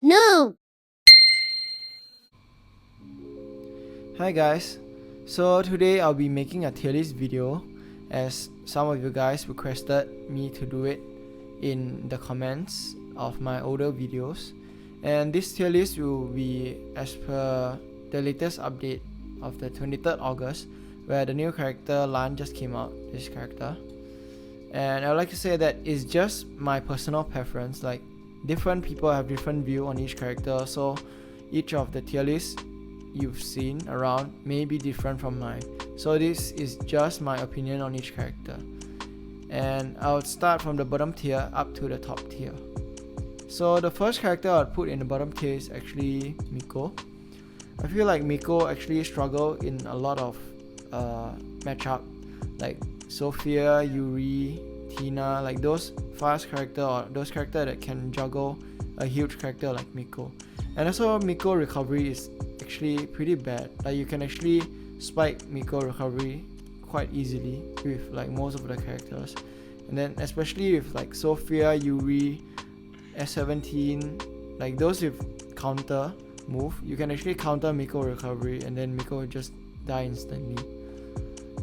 No! Hi guys, so today I'll be making a tier list video as some of you guys requested me to do it in the comments of my older videos, and this tier list will be as per the latest update of the 23rd August where the new character Lan just came out, this character. And I would like to say that it's just my personal preference, like different people have different view on each character, so each of the tier lists you've seen around may be different from mine. So this is just my opinion on each character. And I'll start from the bottom tier up to the top tier. So the first character I'll put in the bottom tier is actually Miko. I feel like Miko actually struggle in a lot of matchup, like Sophia, Yuri, Tina, like those fast character or those character that can juggle a huge character like Miko. And also Miko recovery is actually pretty bad. Like you can actually spike Miko recovery quite easily with like most of the characters. And then especially with like Sophia, Yuri, S17, like those with counter move, you can actually counter Miko recovery and then Miko will just die instantly.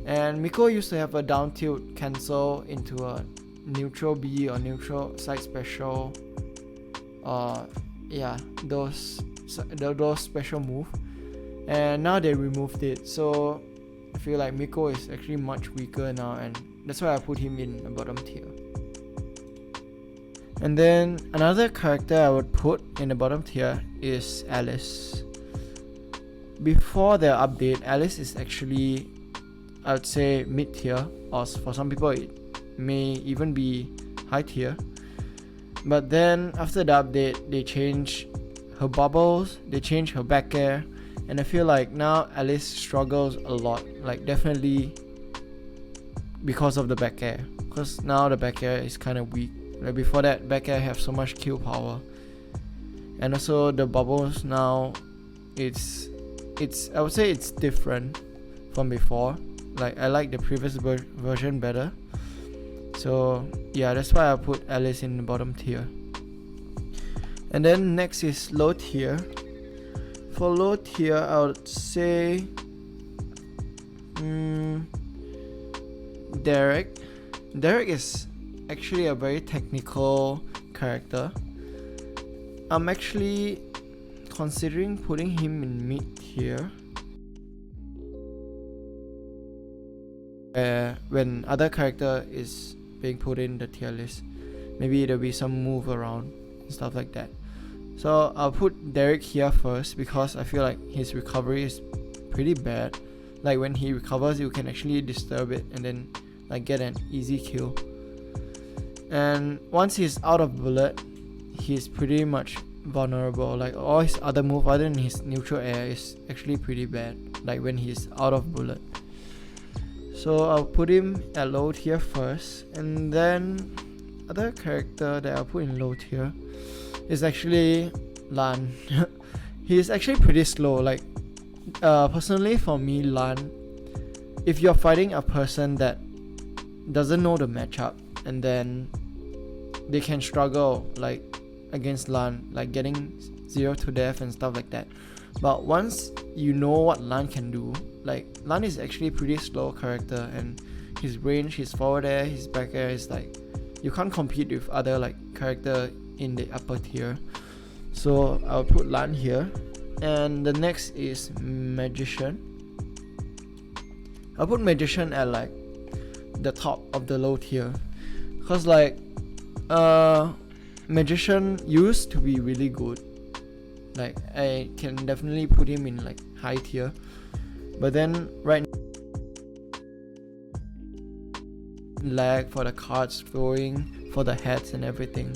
And Miko used to have a down tilt cancel into a neutral B or neutral side special, those special move, and now they removed it, so I feel like Miko is actually much weaker now, and that's why I put him in the bottom tier. And then another character I would put in the bottom tier is Alice. Before the update, Alice is actually, I would say, mid tier, or for some people it may even be high tier. But then after the update, they changed her bubbles, they changed her back air, and I feel like now Alice struggles a lot, like definitely because of the back air, because now the back air is kind of weak. Like before that, back air have so much kill power, and also the bubbles now, it's I would say it's different from before. Like I like the previous version better. So yeah, that's why I put Alice in the bottom tier. And then next is low tier. For low tier, I would say Derek. Derek is actually a very technical character. I'm actually considering putting him in mid tier. When other character is being put in the tier list, maybe there'll be some move around and stuff like that. So I'll put Derek here first because I feel like his recovery is pretty bad. Like when he recovers, you can actually disturb it and then like get an easy kill. And once he's out of bullet, he's pretty much vulnerable. Like all his other move other than his neutral air is actually pretty bad, like when he's out of bullet. So I'll put him at low tier first, and then other character that I'll put in low tier is actually Lan. He's actually pretty slow. Like personally for me, Lan, if you're fighting a person that doesn't know the matchup and then they can struggle like against Lan, like getting 0 to death and stuff like that. But once you know what Lan can do, like Lan is actually pretty slow character, and his range, his forward air, his back air is like you can't compete with other like character in the upper tier. So I'll put Lan here. And the next is Magician. I'll put Magician at like the top of the low tier, cause like Magician used to be really good. Like I can definitely put him in like high tier, but then right lag for the cards throwing, for the heads and everything.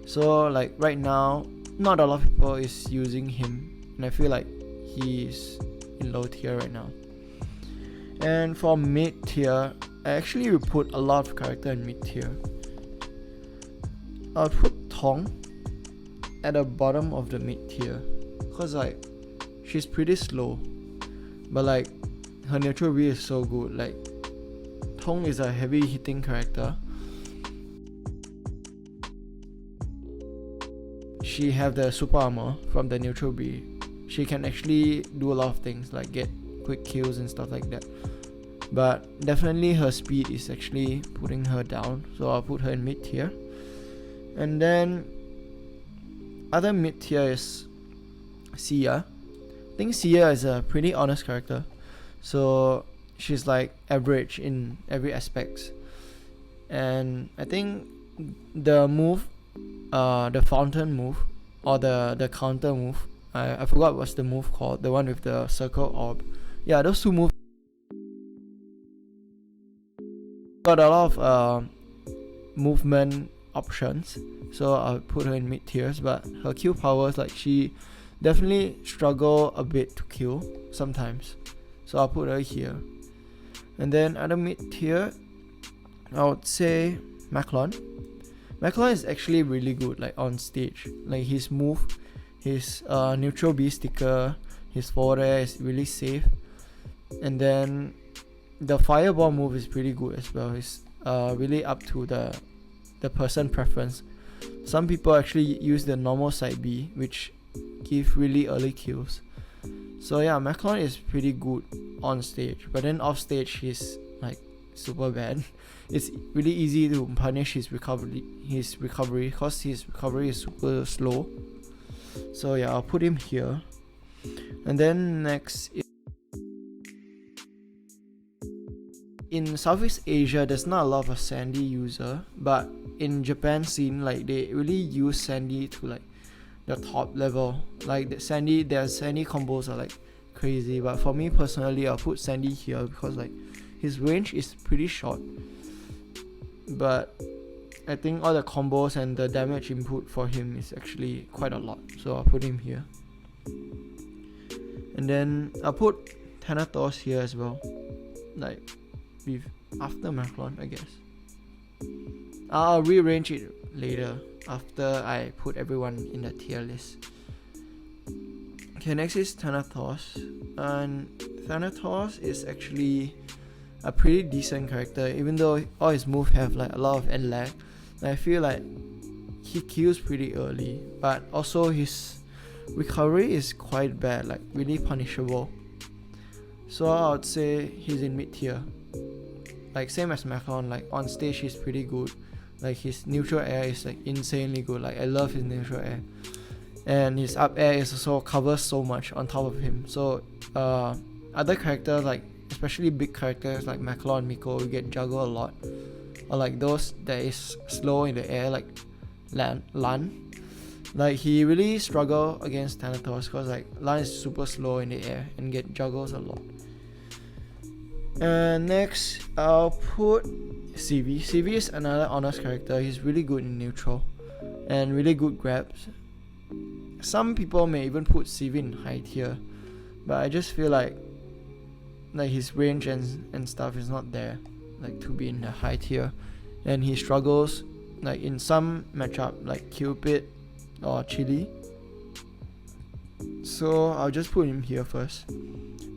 So like right now, not a lot of people is using him, and I feel like he's in low tier right now. And for mid tier, I actually will put a lot of character in mid tier. I'll put Tong at the bottom of the mid tier, cause like she's pretty slow, but like her neutral B is so good. Like Tong is a heavy hitting character. she have the super armor from the neutral B, she can actually do a lot of things like get quick kills and stuff like that. But definitely her speed is actually putting her down, so I'll put her in mid tier. And then other mid tier is Sia. I think Sia is a pretty honest character, so she's like average in every aspects. And I think the move, the fountain move or the counter move, I forgot what's the move called, the one with the circle orb. Yeah, those two moves got a lot of movement options, so I'll put her in mid tiers. But her kill powers, like, she definitely struggle a bit to kill sometimes, so I'll put her here. And then other mid tier, I would say Macklon. Macklon is actually really good, like on stage. Like his move, his neutral B sticker, his forward air is really safe. And then the fireball move is pretty good as well. It's really up to the person preference. Some people actually use the normal side B, which give really early kills. So yeah, Macklon is pretty good on stage, but then off stage he's like super bad. It's really easy to punish his recovery because his recovery is super slow. So yeah, I'll put him here. And then next, in Southeast Asia, there's not a lot of a Sandy user, but in Japan scene, like they really use Sandy to like the top level. Like their Sandy combos are like crazy, but for me personally, I'll put Sandy here because like his range is pretty short, but I think all the combos and the damage input for him is actually quite a lot, so I'll put him here. And then I'll put Thanatos here as well, like with after Macklon, I guess. I'll rearrange it later after I put everyone in the tier list. Okay, next is Thanatos, and Thanatos is actually a pretty decent character, even though all his moves have like a lot of end lag. I feel like he kills pretty early, but also his recovery is quite bad, like really punishable. So I would say he's in mid tier. Like same as Macklon, like on stage he's pretty good. Like his neutral air is like insanely good. Like I love his neutral air, and his up air is also covers so much on top of him. So other characters, like especially big characters like Macklon and Miko, will get juggled a lot, or like those that is slow in the air, like Lan. Like he really struggle against Thanatos because like Lan is super slow in the air and get juggles a lot. And next I'll put CV. CV is another honest character. He's really good in neutral and really good grabs. Some people may even put CV in high tier, but I just feel like his range and stuff is not there, like to be in the high tier, and he struggles like in some matchup like Cupid or Chili. So I'll just put him here first.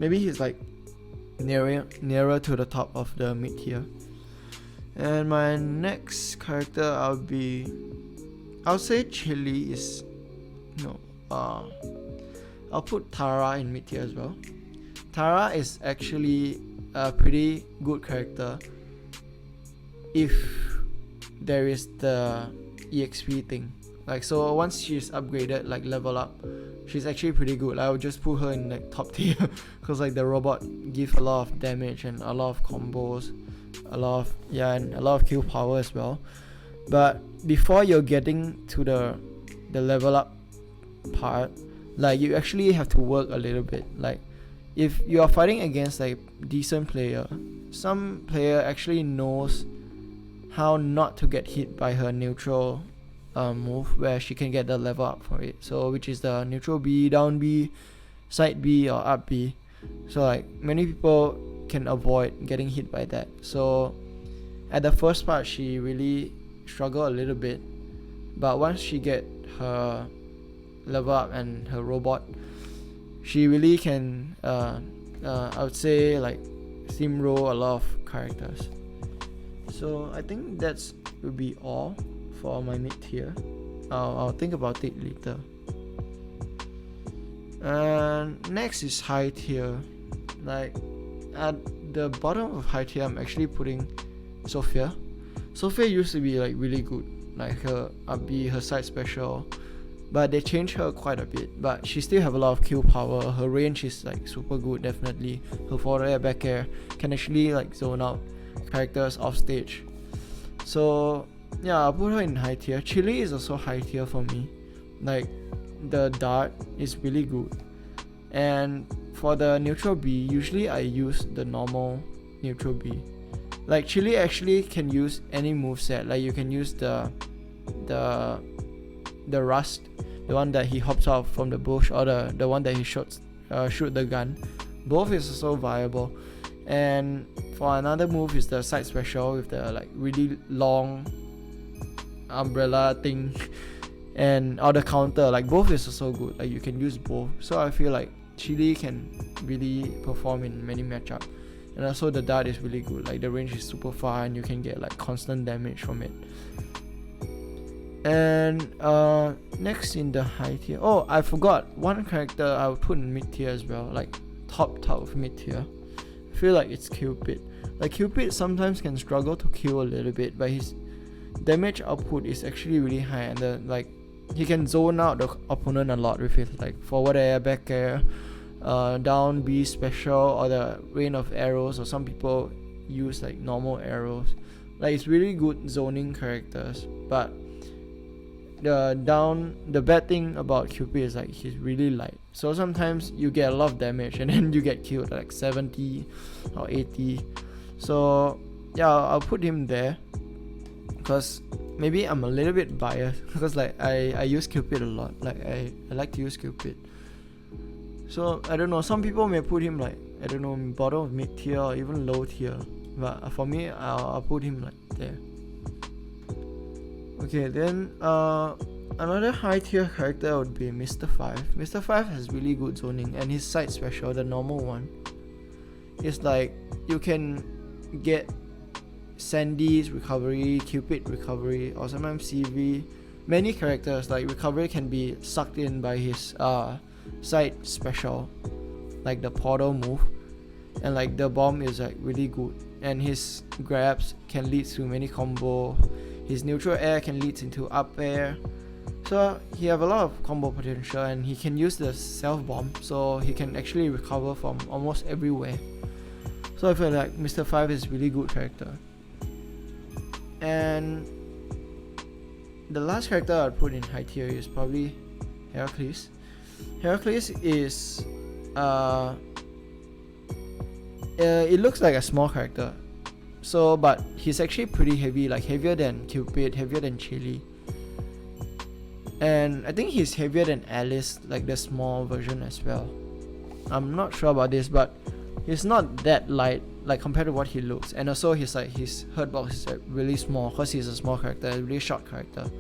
Maybe he's like nearer to the top of the mid tier. And my next character I'll say Chili is I'll put Tara in mid tier as well. Tara is actually a pretty good character if there is the EXP thing. Like so once she's upgraded, like level up, she's actually pretty good. I would just put her in like top tier because like the robot give a lot of damage and a lot of combos, and a lot of kill power as well. But before you're getting to the level up part, like you actually have to work a little bit. Like if you are fighting against like decent player, some player actually knows how not to get hit by her neutral move, where she can get the level up for it, so which is the neutral B, down B, side B or up B. So like many people can avoid getting hit by that. So at the first part she really struggle a little bit, but once she get her level up and her robot, she really can I would say like steamroll a lot of characters. So I think that's will be all for my mid tier. I'll think about it later. And next is high tier. Like at the bottom of high tier, I'm actually putting Sophia. Sophia used to be like really good, like her her side special, but they changed her quite a bit. But she still have a lot of kill power. Her range is like super good, definitely. Her forward air, back air can actually like zone out characters off stage. So yeah, I'll put her in high tier. Chili is also high tier for me. Like the dart is really good. And for the neutral B, usually I use the normal neutral B. Like Chili actually can use any moveset. Like you can use the rust, the one that he hops out from the bush, or the one that he shoot the gun. Both is also viable. And for another move is the side special with the like really long umbrella thing and or the counter. Like both is also good. Like you can use both. So I feel like Chili can really perform in many matchups. And also the dart is really good. Like the range is super far and you can get like constant damage from it. And next in the high tier, oh, I forgot one character I would put in mid tier as well, like top of mid tier. I feel like it's Cupid. Like Cupid sometimes can struggle to kill a little bit, but his damage output is actually really high, and like he can zone out the opponent a lot with his like forward air, back air, down B special, or the rain of arrows, or some people use like normal arrows. Like it's really good zoning characters, but the bad thing about Cupid is like he's really light, so sometimes you get a lot of damage and then you get killed like 70 or 80. So yeah, I'll put him there because maybe I'm a little bit biased because like I use Cupid a lot. Like I like to use Cupid. So I don't know, some people may put him like, I don't know, bottom of mid tier or even low tier, but for me I'll put him like there. Okay, then another high tier character would be Mr. 5. Mr. 5 has really good zoning, and his side special, the normal one, is like you can get Sandy's recovery, Cupid recovery, or sometimes CV. Many characters like recovery can be sucked in by his side special, like the portal move, and like the bomb is like really good, and his grabs can lead to many combo. His neutral air can lead into up air, so he have a lot of combo potential, and he can use the self bomb, so he can actually recover from almost everywhere. So I feel like Mr. 5 is really good character. And the last character I'd put in high tier is probably Heracles. Heracles is it looks like a small character, so but he's actually pretty heavy, like heavier than Cupid, heavier than Chili, and I think he's heavier than Alice, like the small version as well. I'm not sure about this, but he's not that light like compared to what he looks, and also his hurt box is like really small because he's a small character, a really short character,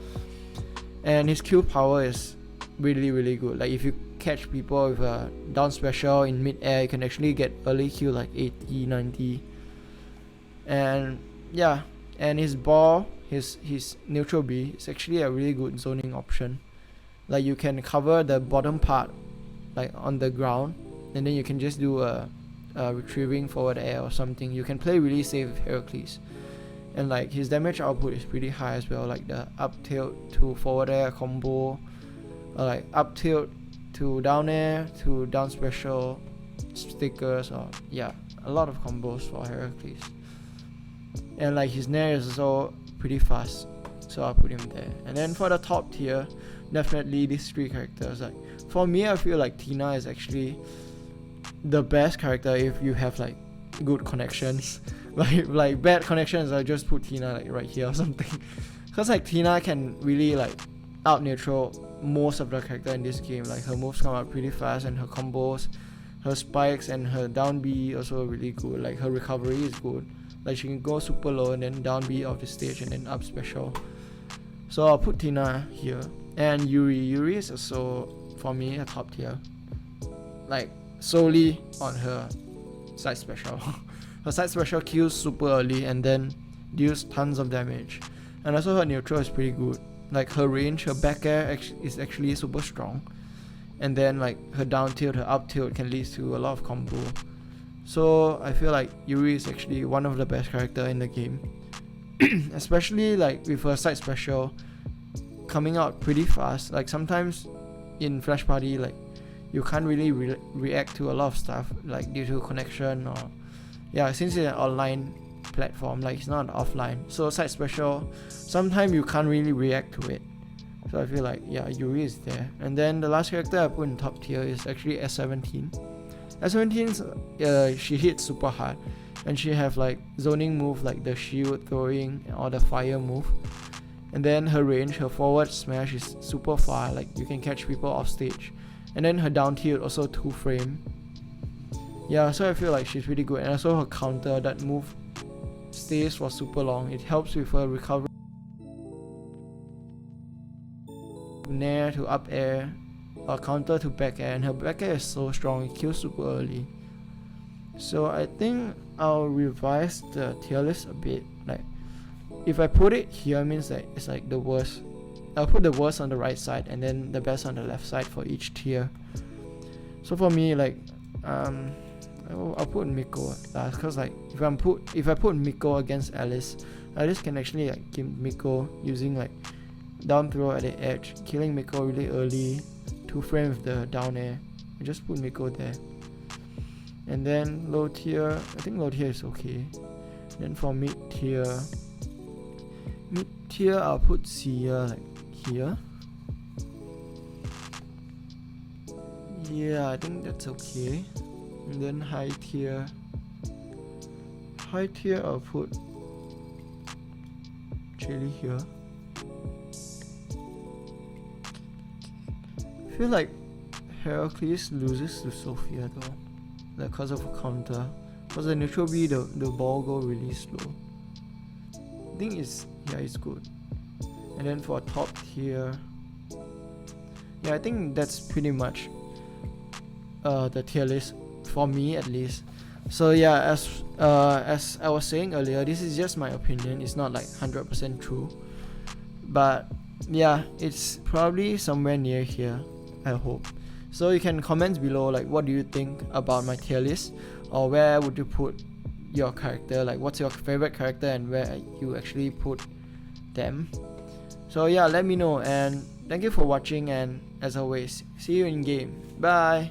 and his Q power is really good. Like if you catch people with a down special in mid air, you can actually get early Q like 80, 90. And yeah, and his ball, his neutral B is actually a really good zoning option. Like you can cover the bottom part like on the ground, and then you can just do a retrieving forward air or something. You can play really safe with Heracles, and like his damage output is pretty high as well, like the up tilt to forward air combo, or like up tilt to down air to down special stickers, or yeah, a lot of combos for Heracles. And like his nair is also pretty fast, so I'll put him there. And then for the top tier, definitely these three characters. Like for me, I feel like Tina is actually the best character if you have like good connections. like bad connections, I just put Tina like right here or something, because like Tina can really like out neutral most of the character in this game. Like her moves come out pretty fast, and her combos, her spikes and her down B also really good. Like her recovery is good. Like she can go super low and then down B off the stage and then up special. So I'll put Tina here. And Yuri is also for me a top tier, like solely on her side special. Her side special kills super early and then deals tons of damage, and also her neutral is pretty good. like her range, her back air is actually super strong, and then like her down tilt, her up tilt can lead to a lot of combo. So I feel like Yuri is actually one of the best character in the game, especially like with her side special coming out pretty fast. Like sometimes in Flash Party, like you can't really react to a lot of stuff, like due to connection, or since it's an online platform, like it's not offline, so side special sometimes you can't really react to it. So I feel like Yuri is there. And then the last character I put in top tier is actually S17. S17's she hits super hard, and she have like zoning move like the shield throwing or the fire move. And then her range, her forward smash is super far, like you can catch people off stage. And then her down tilt also 2 frame. So I feel like she's really good. And also her counter, that move stays for super long. It helps with her recovery, nair to up air, or counter to back air, and her back air is so strong, it kills super early. So I think I'll revise the tier list a bit. Like if I put it here, means that it's like the worst. I'll put the worst on the right side and then the best on the left side for each tier. So for me, like I'll put Miko last, because like if I put Miko against Alice can actually like kill Miko using like down throw at the edge, killing Miko really early, 2 frame with the down air. I just put Miko there. And then low tier, I think low tier is okay. Then for mid tier I'll put Sia like here. I think that's okay. And then high tier I'll put Chili here. I feel like Heracles loses to Sophia though, like because of a counter. Because the neutral B, the ball go really slow. I think it's good. And then for top tier, I think that's pretty much the tier list for me at least. So as I was saying earlier, this is just my opinion. It's not like 100% true, but it's probably somewhere near here, I hope. So you can comment below like what do you think about my tier list, or where would you put your character, like what's your favorite character and where you actually put them. So let me know, and thank you for watching, and as always, see you in game. Bye.